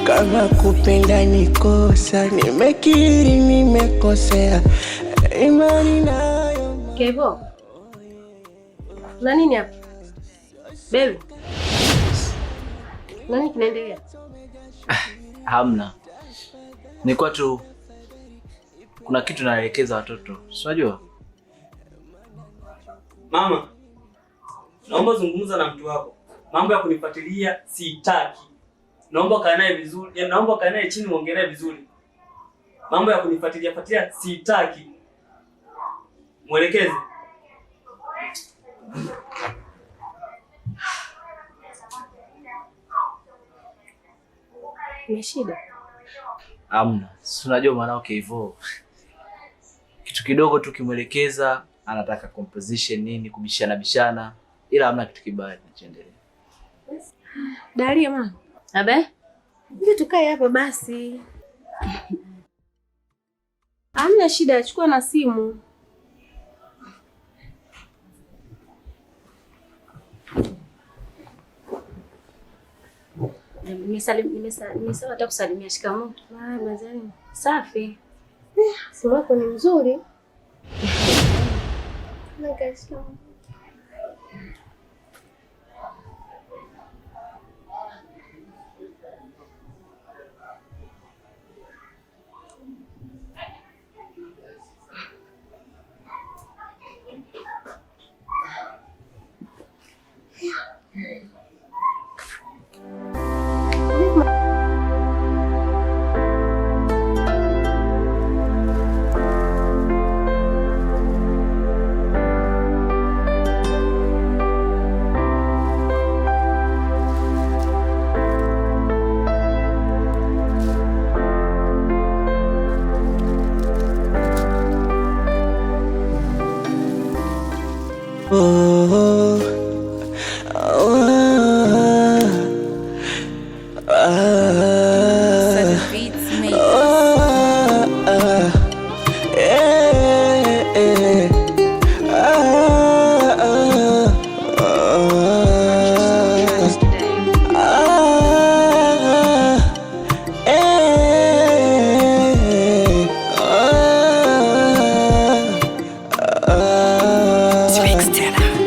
Kama kupenda ni kosa, nimekiri nimekosea, imani nayo. Kevo, na nini hapa? Baby, nani kinaendelea? Hamna. Nilikuwa tu kuna kitu naelekeza watoto. Unajua? Mama, naomba zungumza na mtu wako. Mambo ya kunifuatilia sitaki. Naomba kae naye vizuri. Naomba kae naye chini muongelee vizuri. Mambo ya kunifuatilia sitaki. Mwelekeze. Ni shida? Hamna. Si unajua mwanao hivyo. Kitu kidogo tu kimwelekeza anataka composition nini kubishana ila hamna kitu kibaya kinachoendelea. Daria mama. Abe? Nje tukae hapa basi. Hamna shida, chukua na simu. Nimesema hata kusalimia. Shikamoo. Mazani. Safi. Simu yako ni mzuri.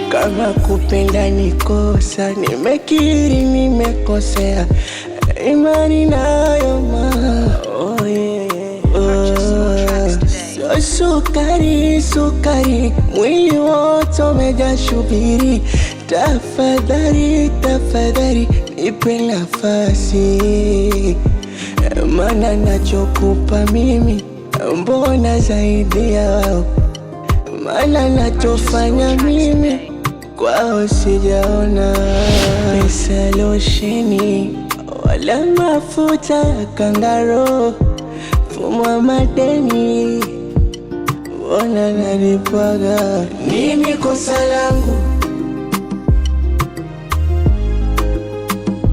Kama kupenda ni kosa, nimekiri nimekosea, imani nayo oh yeah. So sukari, mwili wote umejaa shubiri. Tafadhali, nipe nafasi, maana nachokupa mimi mbona zaidi ya wao, maana nachofanya mimi kwao sijaona. Pesa losheni wala mafuta kangaro, fumo wa madeni mbona nalipaga. Nini kosa langu?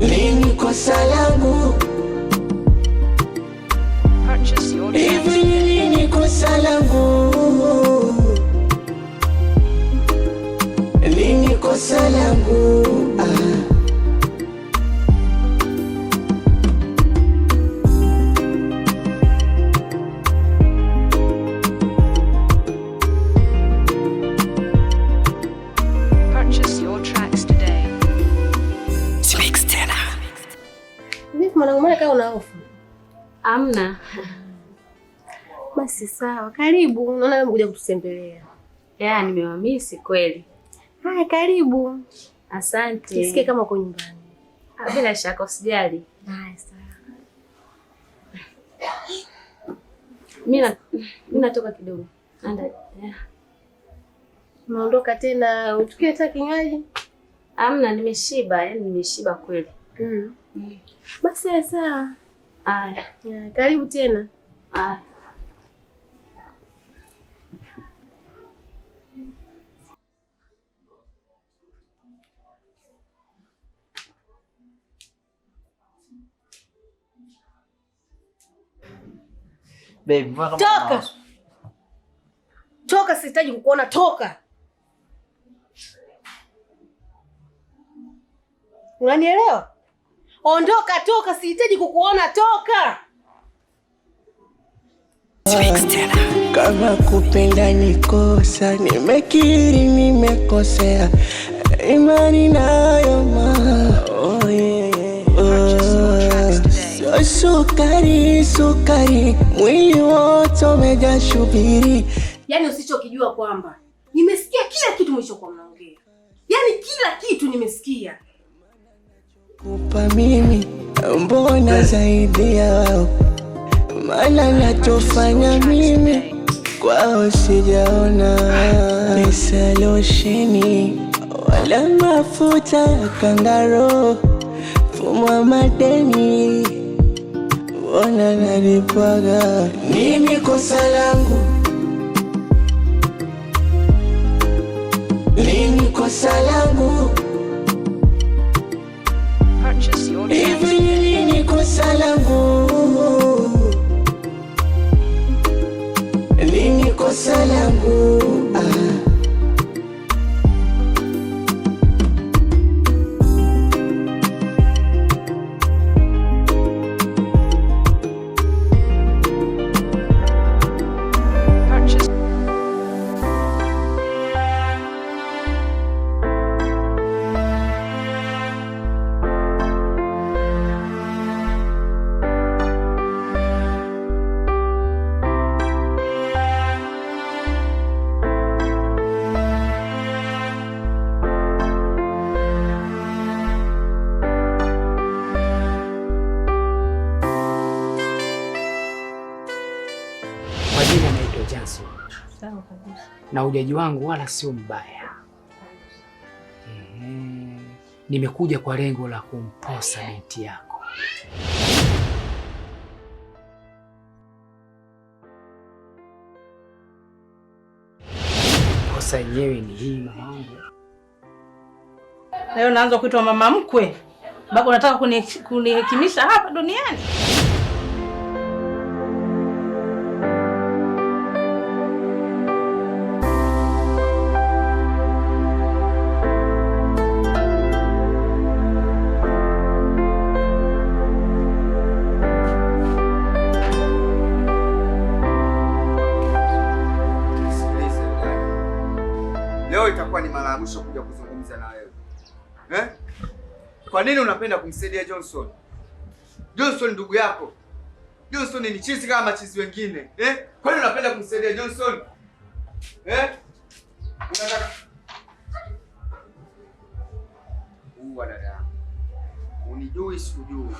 Nini kosa langu? Hivi nini kosa langu? Nini kosa langu? Purchase your tracks today. Speaks tena. Vipi mwanangu, mbona kama una hofu? Amna. Basi sawa, karibu. Naona wewe umekuja kututembelea. Nimewamisi kweli. Haya, karibu. Asante. Nisikie kama uko nyumbani. Bila shaka usijali. Haya, sawa. Mimi natoka kidogo. Unaondoka tena, utukie hata kinywaji? Amna, nimeshiba, nimeshiba kweli. Basi sawa. Haya. Karibu tena. Haya. Baby, Toka, sihitaji kukuona, toka. Unanielewa? Ondoka, toka, sihitaji kukuona, toka. Kama kupenda nikosa, nimekiri nimekosea, imani nayo oh yeah. So sukari, mwili wote umejaa shubiri. Yaani usichokijua kwamba nimesikia kila kitu mlichokuwa mnaongea. Yaani kila kitu nimesikia. Kupa mimi mbona zaidi ya wao, maana nachofanya mimi kwao sijaona. Pesa losheni wala mafuta ya kangaro, fumwa madeni wona nalipaga. Mimi kosa langu, mimi kosa langu, hivi nini kosa langu, nini kosa langu. Sawa kabisa. Na ujaji wangu wala sio mbaya. Nimekuja kwa lengo la kumposa binti yako. Posa yenyewe ni hii mamangu. Leo naanza kuitwa mama mkwe. Baba unataka kunihekimisha hapa duniani? Leo itakuwa ni mara ya mwisho kuja kuzungumza na wewe. Kwa nini unapenda kumsaidia Johnson? Johnson ndugu yako. Johnson ni chizi kama machizi wengine. Kwa nini unapenda kumsaidia Johnson? Unataka dada. Unijui sikujui.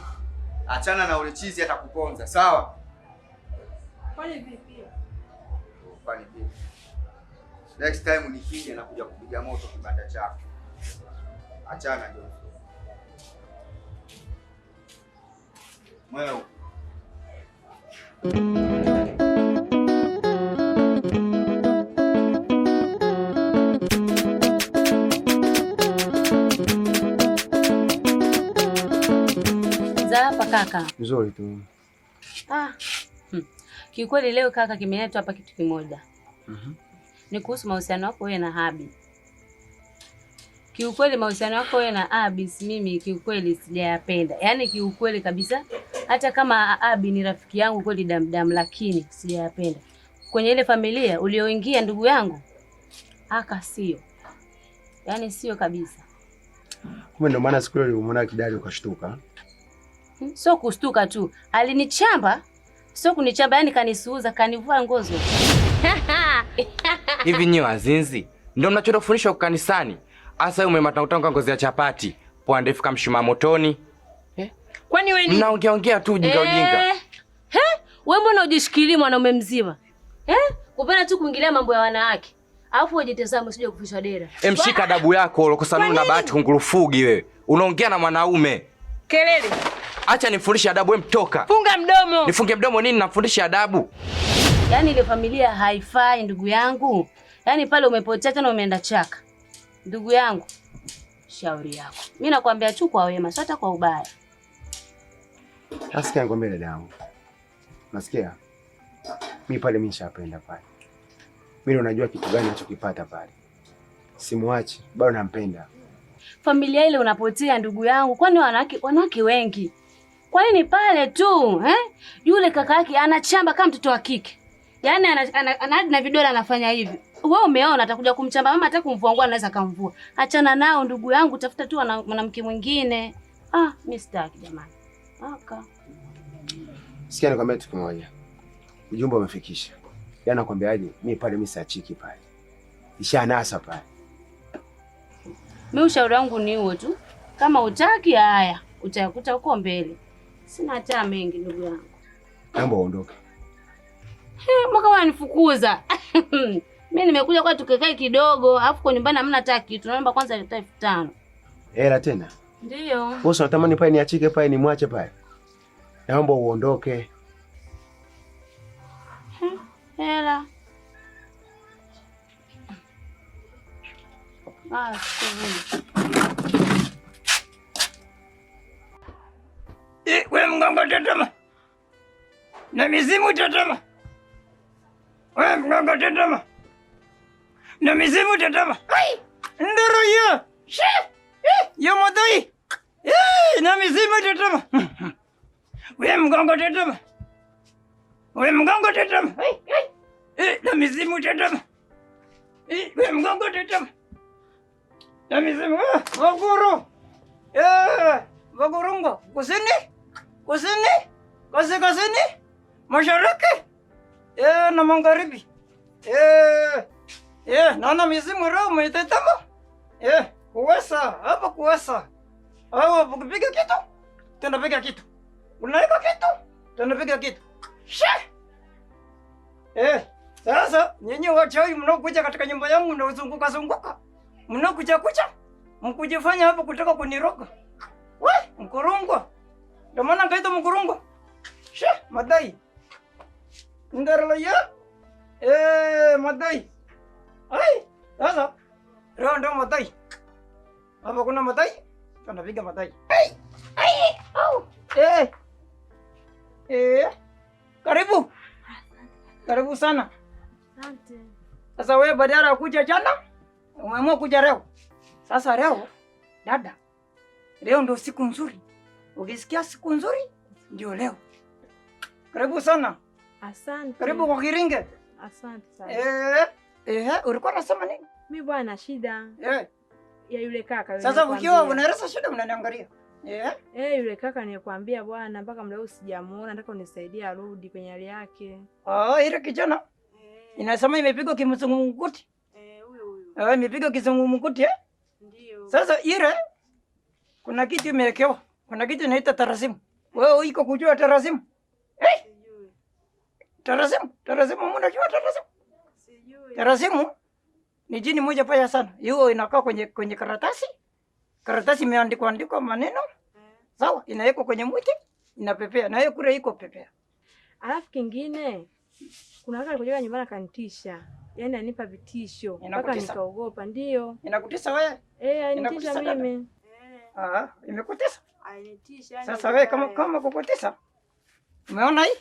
Achana na ule chizi atakuponza, sawa? Fanya vipi? Fanya vipi? Next time nikija na kuja kupiga moto kibanda chako. Achana Johnson. Mweo. Za hapa kaka. Nzuri tu. Kiukweli leo kaka kimeletwa hapa kitu kimoja. Ni kuhusu mahusiano yako wewe na Abi. Kiukweli mahusiano yako wewe na Abi mimi kiukweli sijayapenda. Yaani kiukweli kabisa hata kama Abi ni rafiki yangu kweli damu lakini sijayapenda. Kwenye ile familia ulioingia ndugu yangu sio. Yaani sio kabisa. Kumbe ndio maana siku ile ulimuona Kidali ukashtuka. Sio kushtuka tu. Alinichamba. Sio kunichamba, yani kanisuuza, kanivua ngozo. Hivi nyi wazinzi ndio mnachoenda kufundishwa kanisani? Asa umemata utanga ngozi ya chapati, poa ndefu kama mshuma motoni. Kwani wewe ni mnaongea tu ujinga. Wewe mbona ujishikilie mwanaume mzima? Kupenda tu kuingilia mambo ya wanawake. Alafu ujitazame usije kufishwa dera. Mshika adabu yako ulokosa nini na bahati kungurufugi wewe. Unaongea na mwanaume. Kelele. Acha nifundishe adabu, wewe mtoka. Funga mdomo. Nifunge mdomo nini, nafundisha adabu? Yaani ile familia haifai ndugu yangu. Yaani pale umepotea tena umeenda chaka. Ndugu yangu, shauri yako. Mimi nakwambia tu kwa wema, sio hata kwa ubaya. Nasikia ngombe dada yangu. Nasikia? Mimi pale mimi nishapenda pale. Mimi unajua kitu gani ninachokipata pale. Simuachi, bado nampenda. Familia ile unapotea ndugu yangu. Kwani wanawake wengi. Kwa nini pale tu, Yule kaka yake anachamba kama mtoto wa kike. Yaani ana na vidole anafanya hivi. Wewe umeona atakuja kumchamba mama, hata kumvua nguo anaweza kumvua. Achana nao ndugu yangu, tafuta tu mwanamke mwingine. Mimi sitaki jamani. Sikia nikwambia kitu kimoja. Ujumbe umefikisha. Yaani nakwambiaje? Mimi pale mimi siachiki pale. Ishanasa pale. Mimi ushauri wangu ni huo tu. Kama utaki haya, utayakuta huko mbele. Sina hata mengi ndugu yangu. Naomba uondoke. Mwaka wanifukuza. Mimi nimekuja kwa tukekae kidogo, alafu kwa nyumbani hamna hata kitu. Naomba kwanza leta 5000. Hela tena? Ndio. Wewe unatamani pale niachike pale nimwache pale? Naomba uondoke. Hela. We mgongo tetema. Na mizimu tetema. We mgongo tetema. Na mizimu tetema. Ai! Ndoro yo. Yo modoi. Na mizimu tetema. We mgongo tetema. We mgongo tetema. Na mizimu tetema. We mgongo tetema. Na mizimu waguru. Wagurungo. Kusini. Kusini. Mashariki. Na magharibi. Naona mizimu roho umetetema. Kuwesa, hapa kuwesa. Ukipiga kitu, tunapiga kitu. Unaweka kitu, tunapiga kitu. Sasa nyinyi wachawi mnaokuja katika nyumba yangu ndio zunguka. Mnaokuja mkujifanya hapa kutaka kuniroga. Mkurungwa. Ndio maana kaita mkurungwa. Madai. Ndarala ya. Madai. Sasa roho ndio madai. Hapa kuna madai. Tunapiga madai. Karibu sana. Asante. Sasa wewe badala ya kuja jana, umeamua kuja leo. Sasa leo, dada. Leo ndio siku nzuri. Ukisikia siku nzuri, ndio leo. Karibu sana. Asante. Karibu kwa Kiringe. Asante sana. Ulikuwa unasema nini? Mimi bwana shida. Ya yule kaka. Sasa ukiwa unaeleza shida unaniangalia. Yule kaka nikwambia bwana mpaka leo sijamuona, nataka unisaidie arudi kwenye hali yake. Ile kijana. Inasema imepigwa kimzungumkuti. Huyo. Imepigwa kizungumkuti Ndio. Sasa ile kuna kitu imewekewa. Kuna kitu inaitwa tarazimu. Wewe uko kujua tarazimu? Sijui. Tarazimu unajua tarazimu? Sijui. Tarazimu ni jini moja paya sana. Hiyo inakaa kwenye karatasi. Karatasi imeandikwa maneno. Sawa, inawekwa kwenye mti, inapepea. Na hiyo kule iko pepea. Alafu kingine kuna kaka alikuja nyumbani akanitisha. Yaani anipa vitisho. Mpaka nikaogopa. Ndio. Inakutesa wewe? Anitisha mimi. Imekutesa? Alinitisha. Sasa wewe kama kukutesa. Umeona hii?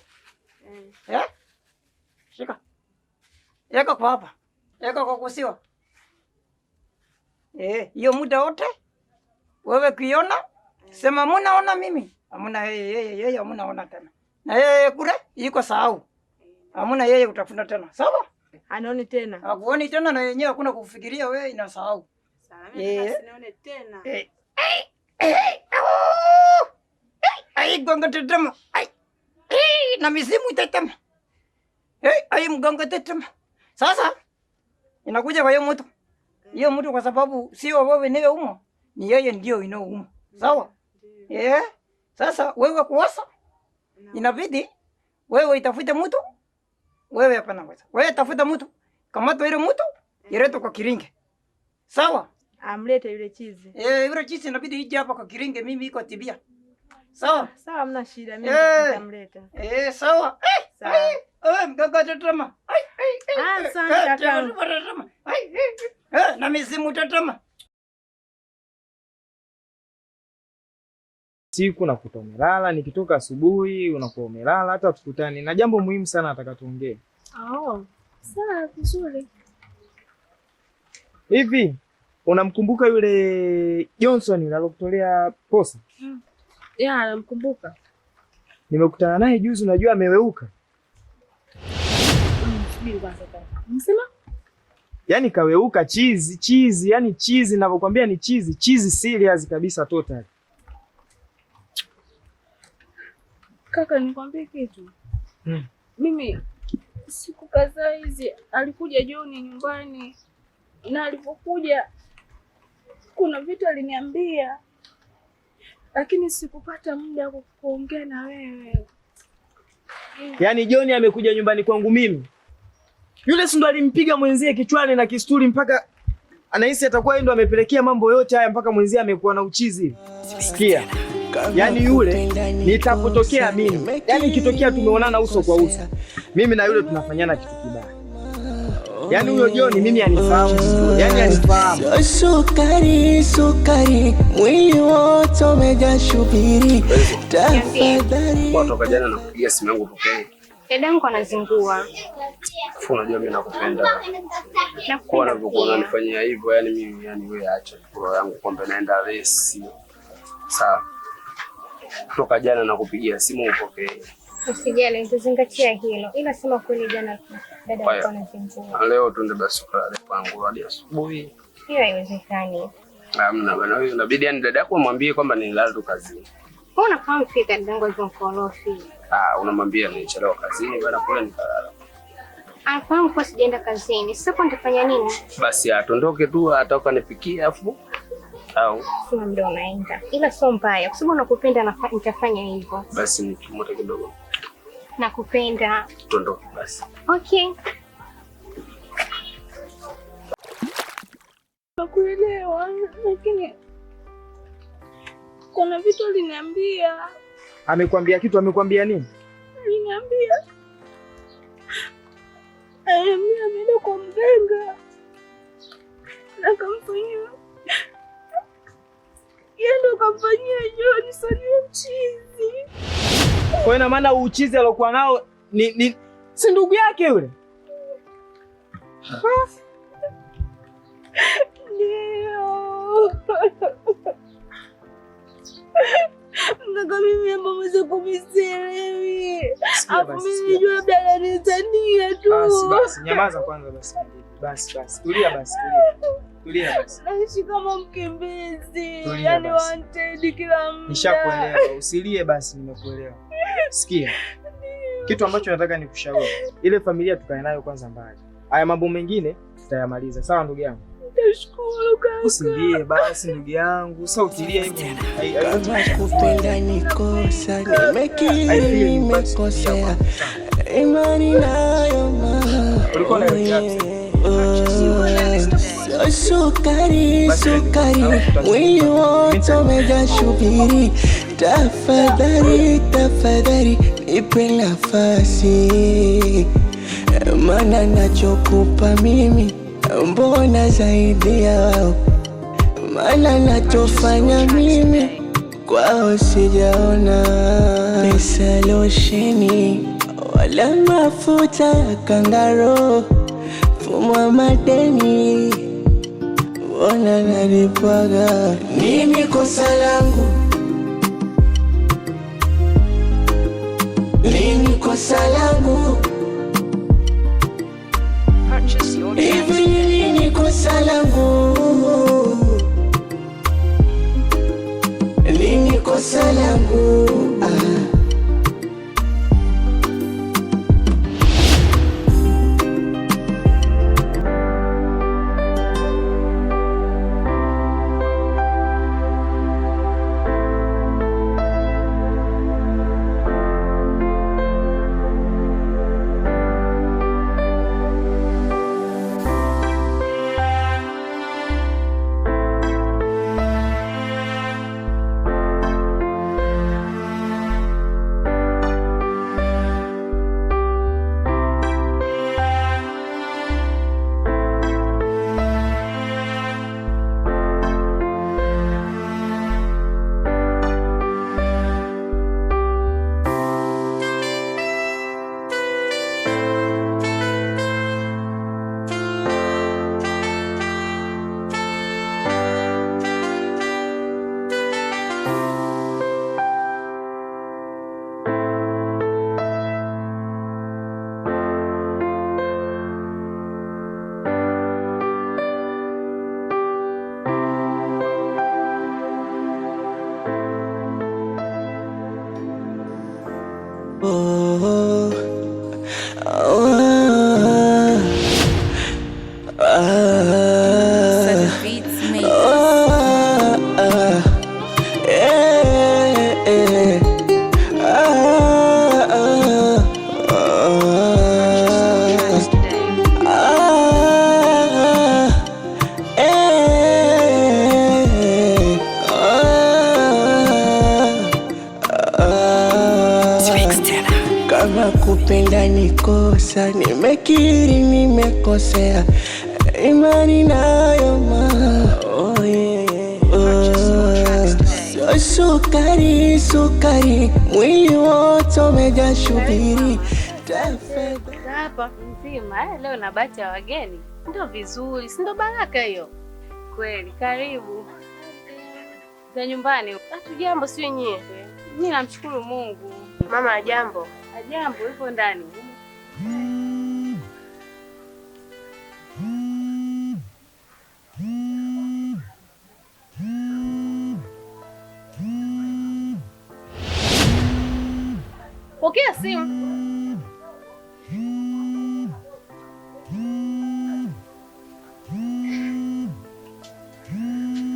Shika. Yeka kwa hapa. Yeka kwa kusiwa. Hiyo muda wote wewe kuiona, sema munaona mimi. Hamuna yeye hamunaona tena. Na yeye kule iko sahau. Hamuna yeye utafuna tena. Sawa? Anaoni tena. Hakuoni tena na yenyewe hakuna kufikiria wewe inasahau. Sawa, mimi sinaone tena. Gonga tetema. Na mizimu itetema. Mgongo tetema. Sasa inakuja kwa hiyo mtu. Hiyo mtu kwa sababu sio wewe niwe umo. Ni yeye ndio inaouma. Sawa? Sasa wewe kuwasa inabidi wewe itafute mtu. Wewe hapana weza. Wewe tafuta mtu. Kamata ile mtu, ilete kwa Kiringe. Sawa? Amlete yule chizi. Yule chizi inabidi ije hapa kwa Kiringe, mimi iko Tibia. Sawa? Sawa, hamna shida, mimi nitamleta. Sawa. Sawa. Mgaga tetema. Asante kaka. Na mizimu tetema. Siku nakuta umelala, nikitoka asubuhi unakuwa umelala, hata tukutane na jambo muhimu sana nataka tuongee. Sawa, vizuri. Hivi Unamkumbuka yule Johnson alokutolea posa? Ya, namkumbuka. Nimekutana naye juzi, unajua ameweuka. Subiri kwanza. Msema? Yaani kaweuka chizi, yani chizi ninavyokuambia ni chizi serious kabisa total. Kaka, nikwambie kitu. Mimi siku kadhaa hizi alikuja John nyumbani, na alipokuja kuna vitu aliniambia, lakini sikupata muda wa kuongea na wewe. Yaani John amekuja nyumbani kwangu mimi. Yule si ndo alimpiga mwenzie kichwani na kisturi mpaka anahisi atakuwa yeye ndo amepelekea mambo yote haya mpaka mwenzie amekuwa na uchizi. Sikia. Yaani yule nitapotokea mimi. Yaani ikitokea tumeonana uso kwa uso, mimi na yule tunafanyana kitu kibaya. Yaani huyo John mimi anifahamu. Yaani anifahamu. Sukari, mwili wote umejaa shubiri. Tafadhali. Kutoka jana nakupigia simu yangu upokee. Dadangu anazingua. Unajua mimi nakupenda. Kwa unavyokuwa unanifanyia hivyo, yani mimi wewe acha roho yangu kwamba naenda race. Sawa. Kutoka jana nakupigia simu upokee. Usijali, nitazingatia hilo. Ila sema kweli jana dada alikuwa anazingua. Leo tuende basi kwa pangu hadi asubuhi. Hiyo haiwezekani. Hamna bana, wewe inabidi yani dada yako mwambie kwamba nilala tu kazini. Wewe unafahamu fika dadangu alivyokorofi. Unamwambia nichelewa kazini bana kule nikalala. Anafahamu kwa sijaenda kazini. Sasa kwa nitafanya nini? Basi atondoke tu ataka nipikie afu au sema ndio naenda. Ila sio mbaya kwa sababu nakupenda nitafanya hivyo. Basi nikimoto kidogo. Nakupenda. Tondoke basi. Okay. Nakuelewa, lakini kuna vitu aliniambia. Amekwambia kitu? Amekwambia nini? Aliniambia ameenda kwa mganga na kamfanyia yendo, kamfanyia Johnson mchizi. Kwa ina maana uchizi alokuwa nao ni si ndugu yake yule? Ndio. Mnaga mimi ambao mweze kumiselewi. Hapo mimi nijua labda ananitania tu. Basi nyamaza kwanza basi. Basi tulia basi. Tulia basi. Naishi kama mkimbizi. Yaani wanted kila muda. Nishakuelewa. Usilie basi, nimekuelewa. Sikia. Kitu ambacho nataka nikushauri. Ile familia tukae nayo kwanza mbali. Haya mambo mengine tutayamaliza. Sawa ndugu yangu? Nashukuru kaka. Usilie basi ndugu yangu. Sasa utilie hivi. Kupenda ni kosa, nimekiri nimekosea. Imani nayo ulikuwa na sukari, mwili wote umejaa shubiri. Tafadhali nipe nafasi, maana nachokupa mimi mbona zaidi ya wao, maana nachofanya mimi kwao sijaona. Pesa losheni wala mafuta ya kangaro, fumwa madeni ona nalipwaga. Nini kosa langu? Nini kosa langu? Hivi nini kosa langu? Nini kosa langu? Oh, kama kupenda ni kosa, nimekiri nimekosea, imani nayo oh yeah. So sukari, sukari, mwili wote umejaa shubiri. Hapa mzima leo na bahati ya wageni. Ndio vizuri, si ndio baraka hiyo? Kweli, karibu. Za nyumbani. Hatujambo si wenyewe. Mimi namshukuru Mungu. Mama ajambo. Ajambo, yupo ndani. Pokea simu.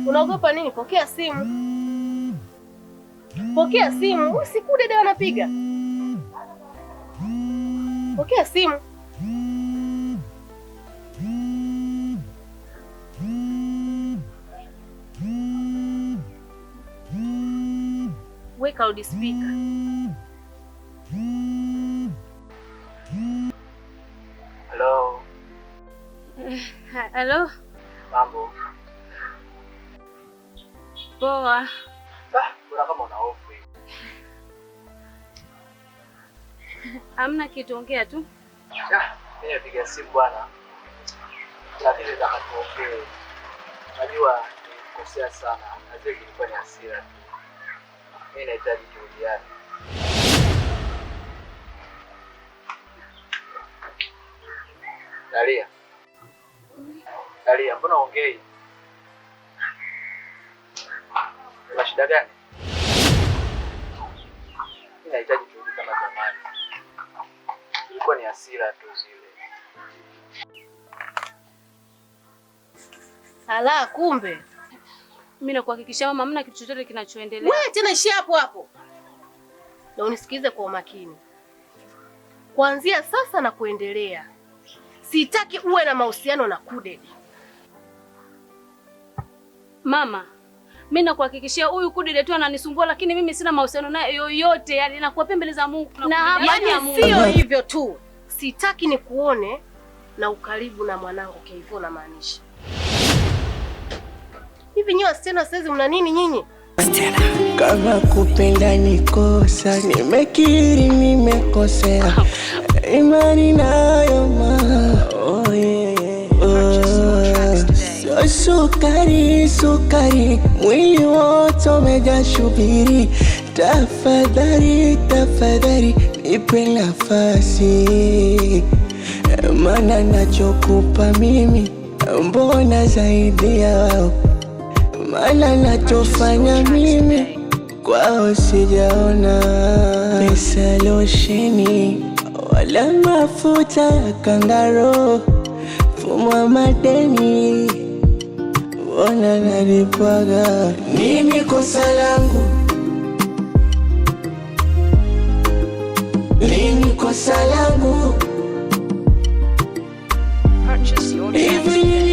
Unaogopa nini? Pokea simu. Pokea simu. Usikude dada anapiga. Pokea simu. Weka loudspeaker. Hello. Hello. Mambo. Poa. Kuna kama una hofu. Hamna kitu, ongea tu. Mimi napiga simu bwana. Lakini nataka tuongee. Najua nilikosea sana. Najua ilikuwa ni hasira tu. Mimi nahitaji turudiane. Dalia. Dalia, mbona ongei? Una shida gani? Mimi nahitaji turudi kama zamani. Ilikuwa ni hasira tu zile. Hala, kumbe. Mimi nakuhakikishia mama, hamna kitu chochote kinachoendelea. Wewe tena ishia hapo hapo. Na unisikilize kwa umakini. Kuanzia sasa na kuendelea, sitaki uwe na mahusiano na Kude. Mama, mimi nakuhakikishia huyu Kude tu ananisumbua, lakini mimi sina mahusiano naye yoyote, yani nakuwa pembeni za Mungu. Na yaani sio hivyo tu. Sitaki nikuone na ukaribu na mwanangu Keivo, na maanisha. Hivi nyinyi wasichana sasa mna nini nyinyi? Kama kupenda ni kosa, nimekiri nimekosea, imani nayo oh yeah. So sukari, sukari, mwili wote umejaa shubiri. Tafadhali, tafadhali, nipe nafasi, maana nachokupa mimi mbona zaidi ya wao, maana nachofanya mimi kwao sijaona. Pesa losheni wala mafuta ya kangaro, fumwa madeni wona nalipwaga. Nini kosa langu? Nini kosa langu? Purchase your tracks today.